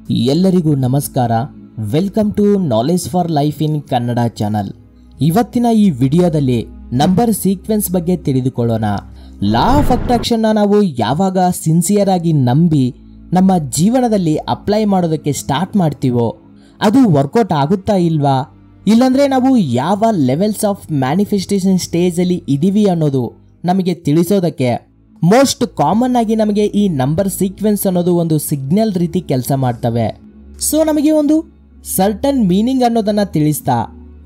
ಎಲ್ಲರಿಗೂ ನಮಸ್ಕಾರ. Welcome to knowledge for life in Kannada channel. ಇವತ್ತಿನ ಈ ವಿಡಿಯೋದಲ್ಲಿ ನಂಬರ್ ಸೀಕ್ವೆನ್ಸ್ ಬಗ್ಗೆ ತಿಳಿದುಕೊಳ್ಳೋಣ. ಲಾ ಆಫ್ ಅಟ್ರಾಕ್ಷನ್ ನಾವು ಯಾವಾಗ ಸಿನ್ಸಿಯರ್ ಆಗಿ ನಂಬಿ ನಮ್ಮ ಜೀವನದಲ್ಲಿ ಅಪ್ಲೈ ಮಾಡೋದಕ್ಕೆ ಸ್ಟಾರ್ಟ್ ಮಾಡ್ತೀವೋ ಅದು ವರ್ಕೌಟ್ ಆಗುತ್ತಾ ಇಲ್ವಾ, ಇಲ್ಲಾಂದ್ರೆ ನಾವು ಯಾವ ಲೆವೆಲ್ಸ್ ಆಫ್ ಮ್ಯಾನಿಫೆಸ್ಟೇಷನ್ ಸ್ಟೇಜ್ ಅಲ್ಲಿ ಇದೀವಿ ಅನ್ನೋದು ನಮಗೆ ತಿಳಿಸೋದಕ್ಕೆ ಮೋಸ್ಟ್ ಕಾಮನ್ ಆಗಿ ನಮಗೆ ಈ ನಂಬರ್ ಸೀಕ್ವೆನ್ಸ್ ಅನ್ನೋದು ಒಂದು ಸಿಗ್ನಲ್ ರೀತಿ ಕೆಲಸ ಮಾಡ್ತವೆ. ಸೊ ನಮಗೆ ಒಂದು ಸರ್ಟನ್ ಮೀನಿಂಗ್ ಅನ್ನೋದನ್ನ ತಿಳಿಸ್ತಾ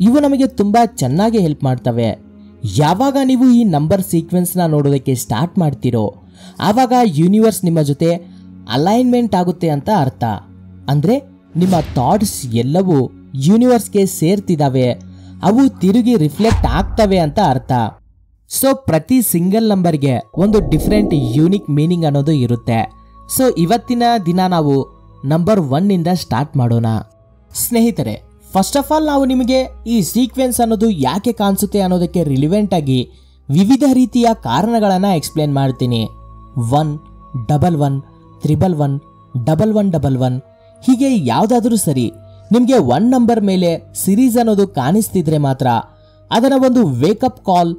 ಇವು ನಮಗೆ ತುಂಬಾ ಚೆನ್ನಾಗಿ ಹೆಲ್ಪ್ ಮಾಡ್ತವೆ. ಯಾವಾಗ ನೀವು ಈ ನಂಬರ್ ಸೀಕ್ವೆನ್ಸ್ ನ ನೋಡೋದಕ್ಕೆ ಸ್ಟಾರ್ಟ್ ಮಾಡ್ತೀರೋ ಆವಾಗ ಯೂನಿವರ್ಸ್ ನಿಮ್ಮ ಜೊತೆ ಅಲೈನ್ಮೆಂಟ್ ಆಗುತ್ತೆ ಅಂತ ಅರ್ಥ. ಅಂದ್ರೆ ನಿಮ್ಮ ಥಾಟ್ಸ್ ಎಲ್ಲವೂ ಯೂನಿವರ್ಸ್ಗೆ ಸೇರ್ತಿದಾವೆ, ಅವು ತಿರುಗಿ ರಿಫ್ಲೆಕ್ಟ್ ಆಗ್ತವೆ ಅಂತ ಅರ್ಥ. ಸೊ ಪ್ರತಿ ಸಿಂಗಲ್ ನಂಬರ್ಗೆ ಒಂದು ಡಿಫ್ರೆಂಟ್ ಯೂನಿಕ್ ಮೀನಿಂಗ್ ಅನ್ನೋದು ಇರುತ್ತೆ. ಸೊ ಇವತ್ತಿನ ದಿನ ನಾವು ನಂಬರ್ 1 ಇಂದ ಸ್ಟಾರ್ಟ್ ಮಾಡೋಣ. ಸ್ನೇಹಿತರೆ, ಫಸ್ಟ್ ಆಫ್ ಆಲ್ ನಾವು ನಿಮಗೆ ಈ ಸೀಕ್ವೆನ್ಸ್ ಅನ್ನೋದು ಯಾಕೆ ಕಾಣಿಸುತ್ತೆ ಅನ್ನೋದಕ್ಕೆ ರಿಲಿವೆಂಟ್ ಆಗಿ ವಿವಿಧ ರೀತಿಯ ಕಾರಣಗಳನ್ನ ಎಕ್ಸ್ಪ್ಲೇನ್ ಮಾಡ್ತೀನಿ. 1, 11, 111, 1111 ಹೀಗೆ ಯಾವುದಾದ್ರೂ ಸರಿ ನಿಮಗೆ 1 ನಂಬರ್ ಮೇಲೆ ಸಿರೀಸ್ ಅನ್ನೋದು ಕಾಣಿಸ್ತಿದ್ರೆ ಮಾತ್ರ ಅದರ ಒಂದು ವೇಕಪ್ ಕಾಲ್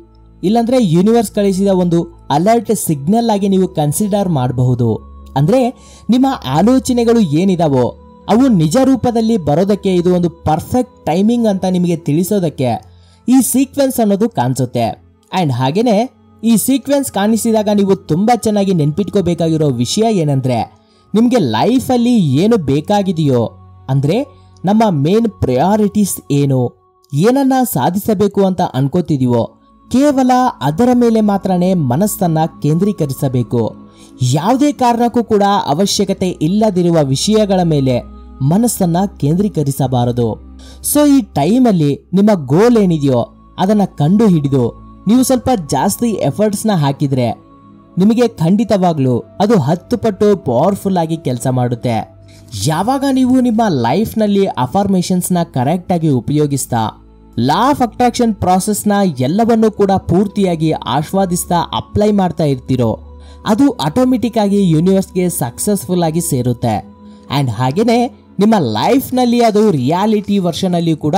ಇಲ್ಲಾಂದ್ರೆ ಯೂನಿವರ್ಸ್ ಕಳಿಸಿದ ಒಂದು ಅಲರ್ಟ್ ಸಿಗ್ನಲ್ ಆಗಿ ನೀವು ಕನ್ಸಿಡರ್ ಮಾಡಬಹುದು. ಅಂದ್ರೆ ನಿಮ್ಮ ಆಲೋಚನೆಗಳು ಏನಿದಾವೋ ಅವು ನಿಜ ರೂಪದಲ್ಲಿ ಬರೋದಕ್ಕೆ ಇದು ಒಂದು ಪರ್ಫೆಕ್ಟ್ ಟೈಮಿಂಗ್ ಅಂತ ನಿಮಗೆ ತಿಳಿಸೋದಕ್ಕೆ ಈ ಸೀಕ್ವೆನ್ಸ್ ಅನ್ನೋದು ಕಾಣಿಸುತ್ತೆ. ಅಂಡ್ ಹಾಗೇನೆ ಈ ಸೀಕ್ವೆನ್ಸ್ ಕಾಣಿಸಿದಾಗ ನೀವು ತುಂಬಾ ಚೆನ್ನಾಗಿ ನೆನ್ಪಿಟ್ಕೋಬೇಕಾಗಿರೋ ವಿಷಯ ಏನಂದ್ರೆ, ನಿಮ್ಗೆ ಲೈಫ್ ಅಲ್ಲಿ ಏನು ಬೇಕಾಗಿದೆಯೋ, ಅಂದ್ರೆ ನಮ್ಮ ಮೇನ್ ಪ್ರಯಾರಿಟೀಸ್ ಏನು, ಏನನ್ನ ಸಾಧಿಸಬೇಕು ಅಂತ ಅನ್ಕೋತಿದೀವೋ ಕೇವಲ ಅದರ ಮೇಲೆ ಮಾತ್ರನೇ ಮನಸ್ಸನ್ನ ಕೇಂದ್ರೀಕರಿಸಬೇಕು. ಯಾವುದೇ ಕಾರಣಕ್ಕೂ ಕೂಡ ಅವಶ್ಯಕತೆ ಇಲ್ಲದಿರುವ ವಿಷಯಗಳ ಮೇಲೆ ಮನಸ್ಸನ್ನ ಕೇಂದ್ರೀಕರಿಸಬಾರದು. ಸೊ ಈ ಟೈಮಲ್ಲಿ ನಿಮ್ಮ ಗೋಲ್ ಏನಿದೆಯೋ ಅದನ್ನ ಕಂಡು ಹಿಡಿದು ನೀವು ಸ್ವಲ್ಪ ಜಾಸ್ತಿ ಎಫರ್ಟ್ಸ್ನ ಹಾಕಿದ್ರೆ ನಿಮಗೆ ಖಂಡಿತವಾಗ್ಲೂ ಅದು 10 ಪಟ್ಟು ಪವರ್ಫುಲ್ ಆಗಿ ಕೆಲಸ ಮಾಡುತ್ತೆ. ಯಾವಾಗ ನೀವು ನಿಮ್ಮ ಲೈಫ್ನಲ್ಲಿ ಅಫರ್ಮೇಷನ್ಸ್ನ ಕರೆಕ್ಟ್ ಆಗಿ ಉಪಯೋಗಿಸ್ತಾ ಲಾ ಆಫ್ ಅಟ್ರಾಕ್ಷನ್ ಪ್ರಾಸೆಸ್ನ ಎಲ್ಲವನ್ನೂ ಕೂಡ ಪೂರ್ತಿಯಾಗಿ ಆಸ್ವಾದಿಸ್ತಾ ಅಪ್ಲೈ ಮಾಡ್ತಾ ಇರ್ತೀರೋ ಅದು ಆಟೋಮೆಟಿಕ್ ಆಗಿ ಯೂನಿವರ್ಸ್ಗೆ ಸಕ್ಸಸ್ಫುಲ್ ಆಗಿ ಸೇರುತ್ತೆ. ಅಂಡ್ ಹಾಗೇನೆ ನಿಮ್ಮ ಲೈಫ್ನಲ್ಲಿ ಅದು ರಿಯಾಲಿಟಿ ವರ್ಷನ್ ಅಲ್ಲಿ ಕೂಡ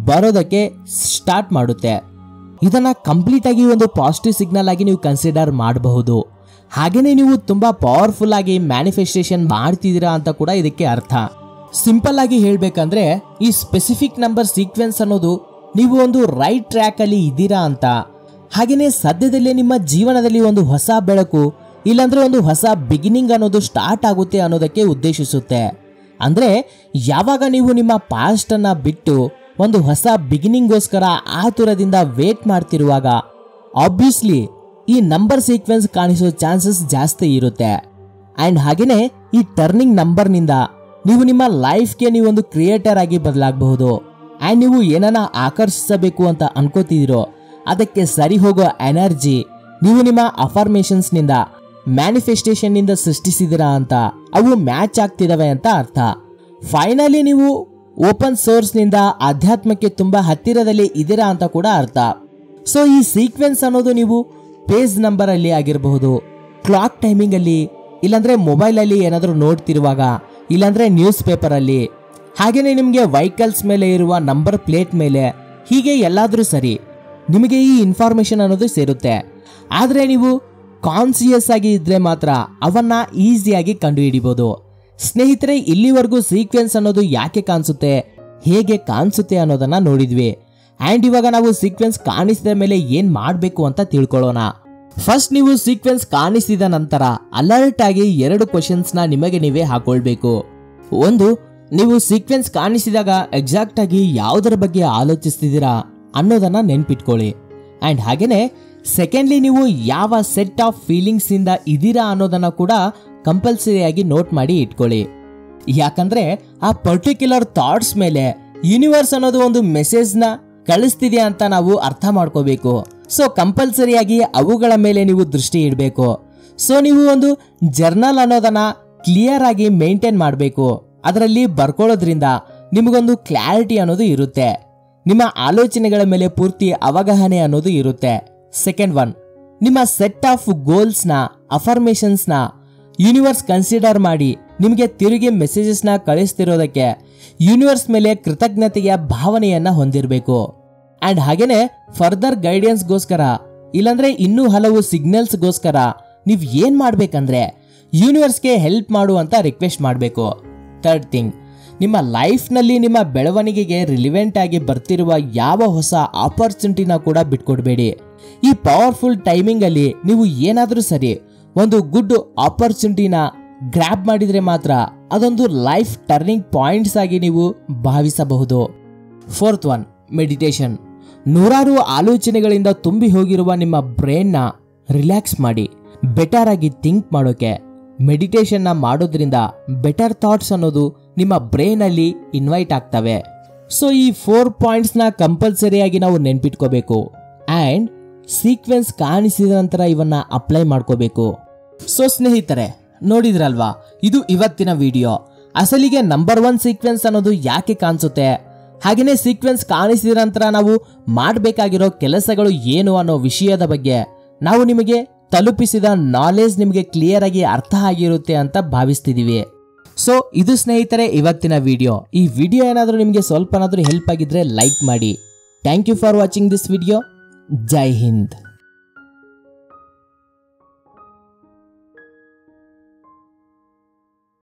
ಬರೋದಕ್ಕೆ ಸ್ಟಾರ್ಟ್ ಮಾಡುತ್ತೆ. ಇದನ್ನ ಕಂಪ್ಲೀಟ್ ಆಗಿ ಒಂದು ಪಾಸಿಟಿವ್ ಸಿಗ್ನಲ್ ಆಗಿ ನೀವು ಕನ್ಸಿಡರ್ ಮಾಡಬಹುದು. ಹಾಗೇನೆ ನೀವು ತುಂಬಾ ಪವರ್ಫುಲ್ ಆಗಿ ಮ್ಯಾನಿಫೆಸ್ಟೇಷನ್ ಮಾಡ್ತಿದ್ದೀರಾ ಅಂತ ಕೂಡ ಇದಕ್ಕೆ ಅರ್ಥ. ಸಿಂಪಲ್ ಆಗಿ ಹೇಳ್ಬೇಕಂದ್ರೆ ಈ ಸ್ಪೆಸಿಫಿಕ್ ನಂಬರ್ ಸೀಕ್ವೆನ್ಸ್ ಅನ್ನೋದು ನೀವು ಒಂದು ರೈಟ್ ಟ್ರ್ಯಾಕ್ ಅಲ್ಲಿ ಇದ್ದೀರಾ ಅಂತ, ಹಾಗೇನೆ ಸದ್ಯದಲ್ಲೇ ನಿಮ್ಮ ಜೀವನದಲ್ಲಿ ಒಂದು ಹೊಸ ಬೆಳಕು ಇಲ್ಲಾಂದ್ರೆ ಒಂದು ಹೊಸ ಬಿಗಿನಿಂಗ್ ಅನ್ನೋದು ಸ್ಟಾರ್ಟ್ ಆಗುತ್ತೆ ಅನ್ನೋದಕ್ಕೆ ಉದ್ದೇಶಿಸುತ್ತೆ. ಅಂದ್ರೆ ಯಾವಾಗ ನೀವು ನಿಮ್ಮ ಪಾಸ್ಟ್ ಅನ್ನ ಬಿಟ್ಟು ಒಂದು ಹೊಸ ಬಿಗಿನಿಂಗ್ಗೋಸ್ಕರ ಆತುರದಿಂದ ವೇಟ್ ಮಾಡ್ತಿರುವಾಗ ಆಬ್ವಿಯಸ್ಲಿ ಈ ನಂಬರ್ ಸೀಕ್ವೆನ್ಸ್ ಕಾಣಿಸೋ ಚಾನ್ಸಸ್ ಜಾಸ್ತಿ ಇರುತ್ತೆ. ಅಂಡ್ ಹಾಗೇನೆ ಈ ಟರ್ನಿಂಗ್ ನಂಬರ್ನಿಂದ ನೀವು ನಿಮ್ಮ ಲೈಫ್ಗೆ ನೀವೊಂದು ಕ್ರಿಯೇಟರ್ ಆಗಿ ಬದಲಾಗಬಹುದು. ಅಂಡ್ ನೀವು ಏನನ್ನ ಆಕರ್ಷಿಸಬೇಕು ಅಂತ ಅನ್ಕೋತಿದಿರೋ ಅದಕ್ಕೆ ಸರಿ ಹೋಗೋ ಎನರ್ಜಿ ನೀವು ನಿಮ್ಮ ಅಫರ್ಮೇಷನ್ಸ್ ನಿಂದ ಮ್ಯಾನಿಫೆಸ್ಟೇಷನ್ ನಿಂದ ಸೃಷ್ಟಿಸಿದಿರಾ ಅಂತ ಅವು ಮ್ಯಾಚ್ ಆಗ್ತಿದಾವೆ ಅಂತ ಅರ್ಥ. ಫೈನಲಿ ನೀವು ಓಪನ್ ಸೋರ್ಸ್ ನಿಂದ ಆಧ್ಯಾತ್ಮಕ್ಕೆ ತುಂಬಾ ಹತ್ತಿರದಲ್ಲಿ ಇದ್ದೀರಾ ಅಂತ ಕೂಡ ಅರ್ಥ. ಸೊ ಈ ಸೀಕ್ವೆನ್ಸ್ ಅನ್ನೋದು ನೀವು ಪೇಜ್ ನಂಬರ್ ಅಲ್ಲಿ ಆಗಿರಬಹುದು, ಕ್ಲಾಕ್ ಟೈಮಿಂಗ್ ಅಲ್ಲಿ, ಇಲ್ಲಾಂದ್ರೆ ಮೊಬೈಲ್ ಅಲ್ಲಿ ಏನಾದರೂ ನೋಡ್ತಿರುವಾಗ, ಇಲ್ಲಾಂದ್ರೆ ನ್ಯೂಸ್ ಪೇಪರ್ ಅಲ್ಲಿ, ಹಾಗೇನೆ ನಿಮಗೆ ವೆಹಿಕಲ್ಸ್ ಮೇಲೆ ಇರುವ ನಂಬರ್ ಪ್ಲೇಟ್ ಮೇಲೆ, ಹೀಗೆ ಎಲ್ಲಾದ್ರೂ ಸರಿ ನಿಮಗೆ ಈ ಇನ್ಫಾರ್ಮೇಶನ್ ಅನ್ನೋದು ಸೇರುತ್ತೆ. ಆದ್ರೆ ನೀವು ಕಾನ್ಸಿಯಸ್ ಆಗಿ ಇದ್ರೆ ಮಾತ್ರ ಅವನ್ನ ಈಸಿಯಾಗಿ ಕಂಡುಹಿಡಿಬಹುದು. ಸ್ನೇಹಿತರೆ, ಇಲ್ಲಿವರೆಗೂ ಸೀಕ್ವೆನ್ಸ್ ಅನ್ನೋದು ಯಾಕೆ ಕಾಣಿಸುತ್ತೆ, ಹೇಗೆ ಕಾಣಿಸುತ್ತೆ ಅನ್ನೋದನ್ನ ನೋಡಿದ್ವಿ. ಅಂಡ್ ಇವಾಗ ನಾವು ಸೀಕ್ವೆನ್ಸ್ ಕಾಣಿಸಿದ ಮೇಲೆ ಏನ್ ಮಾಡಬೇಕು ಅಂತ ತಿಳ್ಕೊಳ್ಳೋಣ. ಫಸ್ಟ್ ನೀವು ಸೀಕ್ವೆನ್ಸ್ ಕಾಣಿಸಿದ ನಂತರ ಅಲರ್ಟ್ ಆಗಿ 2 ಕ್ವೆಶನ್ಸ್ನ ನಿಮಗೆ ನೀವೇ ಹಾಕೊಳ್ಬೇಕು. ಒಂದು, ನೀವು ಸೀಕ್ವೆನ್ಸ್ ಕಾಣಿಸಿದಾಗ ಎಕ್ಸಾಕ್ಟ್ ಆಗಿ ಯಾವುದರ ಬಗ್ಗೆ ಆಲೋಚಿಸ್ತಿದ್ದೀರಾ ಅನ್ನೋದನ್ನ ನೆನ್ಪಿಟ್ಕೊಳ್ಳಿ. ಅಂಡ್ ಹಾಗೇನೆ ಸೆಕೆಂಡ್ಲಿ, ನೀವು ಯಾವ ಸೆಟ್ ಆಫ್ ಫೀಲಿಂಗ್ಸ್ ಇಂದ ಇದೀರಾ ಅನ್ನೋದನ್ನ ಕೂಡ ಕಂಪಲ್ಸರಿ ಆಗಿ ನೋಟ್ ಮಾಡಿ ಇಟ್ಕೊಳ್ಳಿ. ಯಾಕಂದ್ರೆ ಆ ಪರ್ಟಿಕ್ಯುಲರ್ ಥಾಟ್ಸ್ ಮೇಲೆ ಯೂನಿವರ್ಸ್ ಅನ್ನೋದು ಒಂದು ಮೆಸೇಜ್ನ ಕಳಿಸ್ತಿದೆ ಅಂತ ನಾವು ಅರ್ಥ ಮಾಡ್ಕೋಬೇಕು. ಸೊ ಕಂಪಲ್ಸರಿಯಾಗಿ ಅವುಗಳ ಮೇಲೆ ನೀವು ದೃಷ್ಟಿ ಇಡಬೇಕು. ಸೊ ನೀವು ಒಂದು ಜರ್ನಲ್ ಅನ್ನೋದನ್ನ ಕ್ಲಿಯರ್ ಆಗಿ ಮೇಂಟೈನ್ ಮಾಡಬೇಕು. ಅದರಲ್ಲಿ ಬರ್ಕೊಳ್ಳೋದ್ರಿಂದ ನಿಮಗೊಂದು ಕ್ಲಾರಿಟಿ ಅನ್ನೋದು ಇರುತ್ತೆ, ನಿಮ್ಮ ಆಲೋಚನೆಗಳ ಮೇಲೆ ಪೂರ್ತಿ ಅವಗಾಹನೆ ಅನ್ನೋದು ಇರುತ್ತೆ. ಸೆಕೆಂಡ್ ಒನ್, ನಿಮ್ಮ ಸೆಟ್ ಆಫ್ ಗೋಲ್ಸ್ನ ಅಫರ್ಮೇಷನ್ಸ್ನ ಯೂನಿವರ್ಸ್ ಕನ್ಸಿಡರ್ ಮಾಡಿ ನಿಮಗೆ ತಿರುಗಿ ಮೆಸೇಜಸ್ನ ಕಳಿಸ್ತಿರೋದಕ್ಕೆ ಯೂನಿವರ್ಸ್ ಮೇಲೆ ಕೃತಜ್ಞತೆಯ ಭಾವನೆಯನ್ನ ಹೊಂದಿರಬೇಕು. ಅಂಡ್ ಹಾಗೇನೆ ಫರ್ದರ್ ಗೈಡೆನ್ಸ್ಗೋಸ್ಕರ ಇಲ್ಲಾಂದ್ರೆ ಇನ್ನೂ ಹಲವು ಸಿಗ್ನಲ್ಸ್ಗೋಸ್ಕರ ನೀವು ಏನ್ ಮಾಡ್ಬೇಕಂದ್ರೆ ಯೂನಿವರ್ಸ್ಗೆ ಹೆಲ್ಪ್ ಮಾಡುವಂತ ರಿಕ್ವೆಸ್ಟ್ ಮಾಡಬೇಕು. ಥರ್ಡ್ ಥಿಂಗ್, ನಿಮ್ಮ ಲೈಫ್ನಲ್ಲಿ ನಿಮ್ಮ ಬೆಳವಣಿಗೆಗೆ ರಿಲಿವೆಂಟ್ ಆಗಿ ಬರ್ತಿರುವ ಯಾವ ಹೊಸ ಆಪರ್ಚುನಿಟಿನ ಕೂಡ ಬಿಟ್ಕೊಡ್ಬೇಡಿ. ಈ ಪವರ್ಫುಲ್ ಟೈಮಿಂಗ್ ಅಲ್ಲಿ ನೀವು ಏನಾದರೂ ಸರಿ ಒಂದು ಗುಡ್ ಆಪರ್ಚುನಿಟಿನ ಗ್ರ್ಯಾಬ್ ಮಾಡಿದ್ರೆ ಮಾತ್ರ ಅದೊಂದು ಲೈಫ್ ಟರ್ನಿಂಗ್ ಪಾಯಿಂಟ್ಸ್ ಆಗಿ ನೀವು ಭಾವಿಸಬಹುದು. Fourth one, meditation. ನೂರಾರು ಆಲೋಚನೆಗಳಿಂದ ತುಂಬಿ ಹೋಗಿರುವ ನಿಮ್ಮ ಬ್ರೈನ್ನ ರಿಲ್ಯಾಕ್ಸ್ ಮಾಡಿ ಬೆಟರ್ ಆಗಿ ಥಿಂಕ್ ಮಾಡೋಕೆ ಮೆಡಿಟೇಷನ್ನ ಮಾಡೋದ್ರಿಂದ ಬೆಟರ್ ಥಾಟ್ಸ್ ಅನ್ನೋದು ನಿಮ್ಮ ಬ್ರೈನ್ ಅಲ್ಲಿ ಇನ್ವೈಟ್ ಆಗ್ತವೆ. ಸೊ ಈ 4 ಪಾಯಿಂಟ್ಸ್ನ ಕಂಪಲ್ಸರಿಯಾಗಿ ನಾವು ನೆನ್ಪಿಟ್ಕೋಬೇಕು ಅಂಡ್ ಸೀಕ್ವೆನ್ಸ್ ಕಾಣಿಸಿದ ನಂತರ ಇವನ್ನ ಅಪ್ಲೈ ಮಾಡ್ಕೋಬೇಕು. ಸೊ ಸ್ನೇಹಿತರೆ, ನೋಡಿದ್ರಲ್ವಾ, ಇದು ಇವತ್ತಿನ ವಿಡಿಯೋ. ಅಸಲಿಗೆ ನಂಬರ್ 1 ಸೀಕ್ವೆನ್ಸ್ ಅನ್ನೋದು ಯಾಕೆ ಕಾಣಿಸುತ್ತೆ, ಹಾಗೇನೆ ಸೀಕ್ವೆನ್ಸ್ ಕಾಣಿಸಿದ ನಂತರ ನಾವು ಮಾಡಬೇಕಾಗಿರೋ ಕೆಲಸಗಳು ಏನು ಅನ್ನೋ ವಿಷಯದ ಬಗ್ಗೆ ನಾವು ನಿಮಗೆ ತಲುಪಿಸಿದ ನಾಲೆಜ್ ನಿಮಗೆ ಕ್ಲಿಯರ್ ಆಗಿ ಅರ್ಥ ಆಗಿರುತ್ತೆ ಅಂತ ಭಾವಿಸ್ತಿದೀವಿ. ಸೊ ಇದು ಸ್ನೇಹಿತರೆ ಇವತ್ತಿನ ವಿಡಿಯೋ. ಈ ವಿಡಿಯೋ ಏನಾದರೂ ನಿಮಗೆ ಸ್ವಲ್ಪನಾದರೂ ಹೆಲ್ಪ್ ಆಗಿದ್ರೆ ಲೈಕ್ ಮಾಡಿ. Thank you for watching this video. Jai Hind.